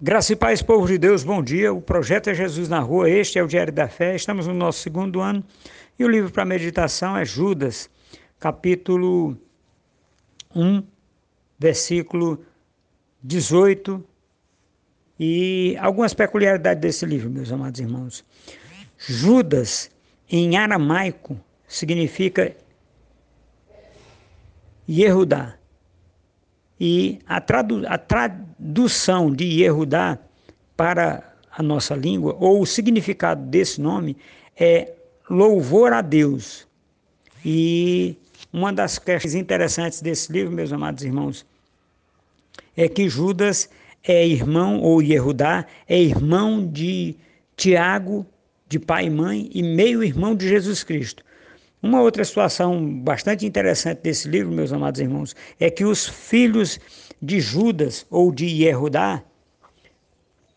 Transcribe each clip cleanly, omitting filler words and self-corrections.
Graça e paz, povo de Deus, bom dia. O projeto é Jesus na Rua, este é o Diário da Fé. Estamos no nosso segundo ano e o livro para meditação é Judas, capítulo 1, versículo 18 e algumas peculiaridades desse livro, meus amados irmãos. Judas, em aramaico, significa Yehudá. E a tradução de Yehudá para a nossa língua, ou o significado desse nome, é louvor a Deus. E uma das questões interessantes desse livro, meus amados irmãos, é que Judas é irmão, ou Yehudá, é irmão de Tiago, de pai e mãe, e meio-irmão de Jesus Cristo. Uma outra situação bastante interessante desse livro, meus amados irmãos, é que os filhos de Judas ou de Yehudá,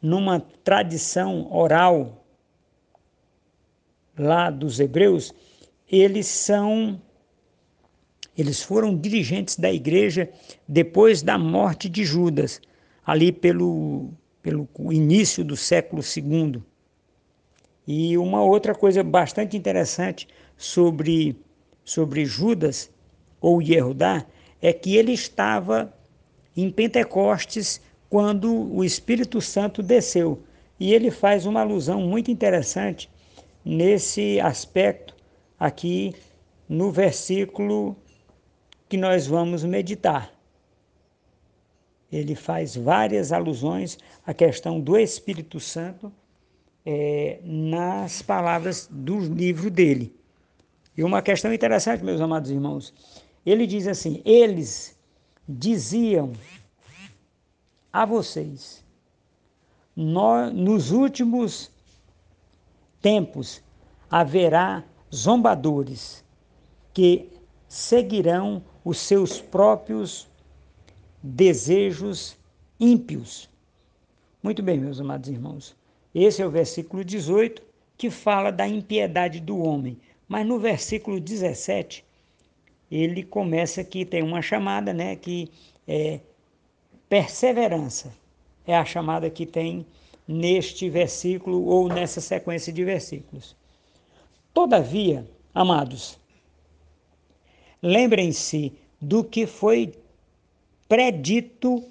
numa tradição oral lá dos hebreus, eles foram dirigentes da igreja depois da morte de Judas, ali pelo início do século II. E uma outra coisa bastante interessante sobre Judas, ou Yehudá, é que ele estava em Pentecostes quando o Espírito Santo desceu. E ele faz uma alusão muito interessante nesse aspecto aqui no versículo que nós vamos meditar. Ele faz várias alusões à questão do Espírito Santo nas palavras do livro dele. E uma questão interessante, meus amados irmãos, ele diz assim: eles diziam a vocês, nos últimos tempos haverá zombadores que seguirão os seus próprios desejos ímpios. Muito bem, meus amados irmãos. Esse é o versículo 18, que fala da impiedade do homem. Mas no versículo 17, ele começa aqui, tem uma chamada, né, que é perseverança. É a chamada que tem neste versículo ou nessa sequência de versículos. Todavia, amados, lembrem-se do que foi predito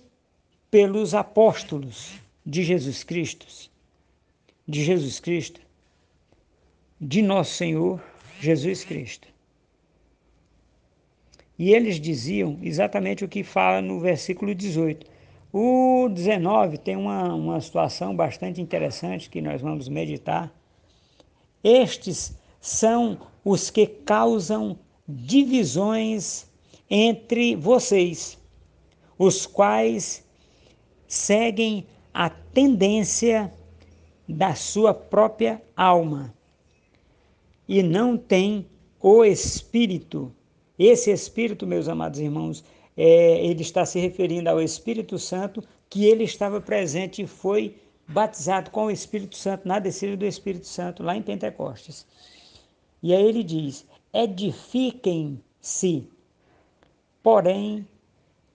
pelos apóstolos de Jesus Cristo, de nosso Senhor Jesus Cristo. E eles diziam exatamente o que fala no versículo 18. O 19 tem uma situação bastante interessante que nós vamos meditar. Estes são os que causam divisões entre vocês, os quais seguem a tendência da sua própria alma e não têm o Espírito. Esse Espírito, meus amados irmãos, ele está se referindo ao Espírito Santo, que ele estava presente e foi batizado com o Espírito Santo, na descida do Espírito Santo, lá em Pentecostes. E aí ele diz: edifiquem-se, porém,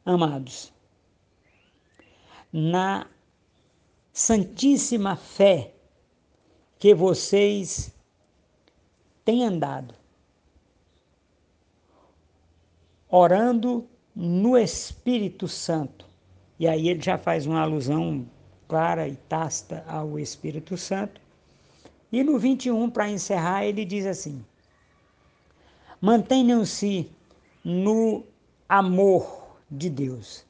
amados, na santíssima fé que vocês têm andado, orando no Espírito Santo. E aí ele já faz uma alusão clara e tácita ao Espírito Santo. E no 21, para encerrar, ele diz assim: mantenham-se no amor de Deus,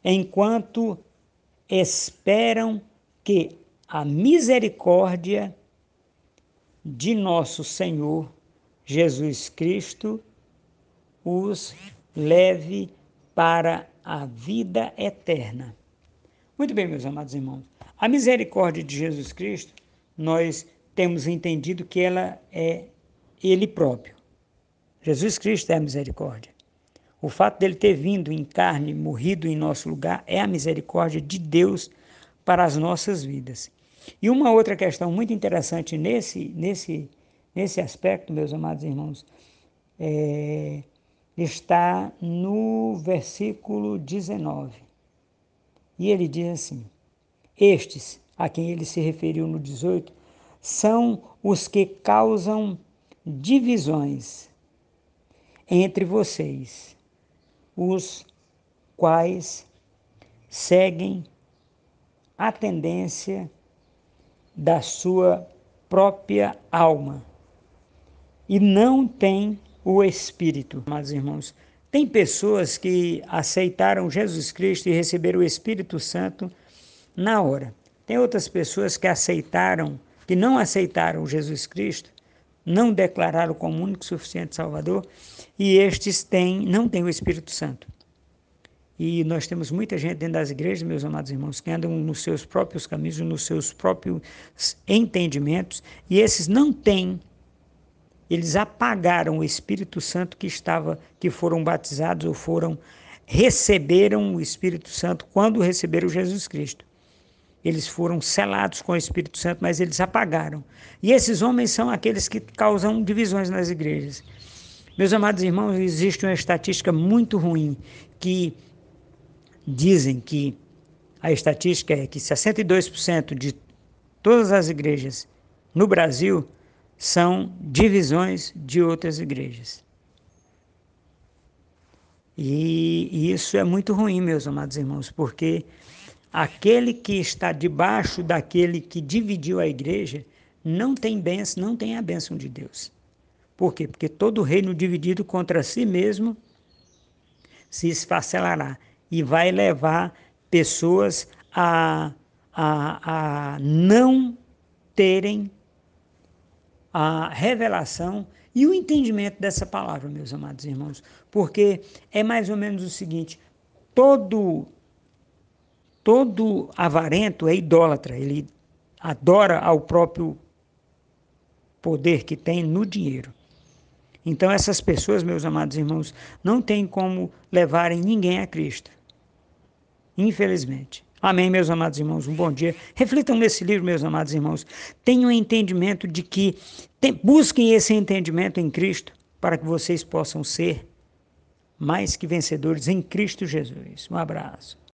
enquanto esperam que a misericórdia de nosso Senhor Jesus Cristo os leve para a vida eterna. Muito bem, meus amados irmãos. A misericórdia de Jesus Cristo, nós temos entendido que ela é Ele próprio. Jesus Cristo é a misericórdia. O fato dele ter vindo em carne, morrido em nosso lugar, é a misericórdia de Deus para as nossas vidas. E uma outra questão muito interessante nesse aspecto, meus amados irmãos, está no versículo 19. E ele diz assim: estes, a quem ele se referiu no 18, são os que causam divisões entre vocês, os quais seguem a tendência da sua própria alma e não têm o Espírito. Amados irmãos, tem pessoas que aceitaram Jesus Cristo e receberam o Espírito Santo na hora. Tem outras pessoas que não aceitaram Jesus Cristo, não declararam como único e suficiente Salvador, e estes não têm o Espírito Santo. E nós temos muita gente dentro das igrejas, meus amados irmãos, que andam nos seus próprios caminhos, nos seus próprios entendimentos, e esses não têm. Eles apagaram o Espírito Santo que foram batizados ou receberam o Espírito Santo quando receberam Jesus Cristo. Eles foram selados com o Espírito Santo, mas eles apagaram. E esses homens são aqueles que causam divisões nas igrejas. Meus amados irmãos, existe uma estatística muito ruim que dizem que a estatística é que 62% de todas as igrejas no Brasil são divisões de outras igrejas. E isso é muito ruim, meus amados irmãos, porque aquele que está debaixo daquele que dividiu a igreja não tem bênção, não tem a bênção de Deus. Por quê? Porque todo reino dividido contra si mesmo se esfacelará e vai levar pessoas a não terem a revelação e o entendimento dessa palavra, meus amados irmãos. Porque é mais ou menos o seguinte: todo avarento é idólatra, ele adora ao próprio poder que tem no dinheiro. Então essas pessoas, meus amados irmãos, não tem como levarem ninguém a Cristo. Infelizmente. Amém, meus amados irmãos, um bom dia. Reflitam nesse livro, meus amados irmãos. Tenham entendimento de que, busquem esse entendimento em Cristo, para que vocês possam ser mais que vencedores em Cristo Jesus. Um abraço.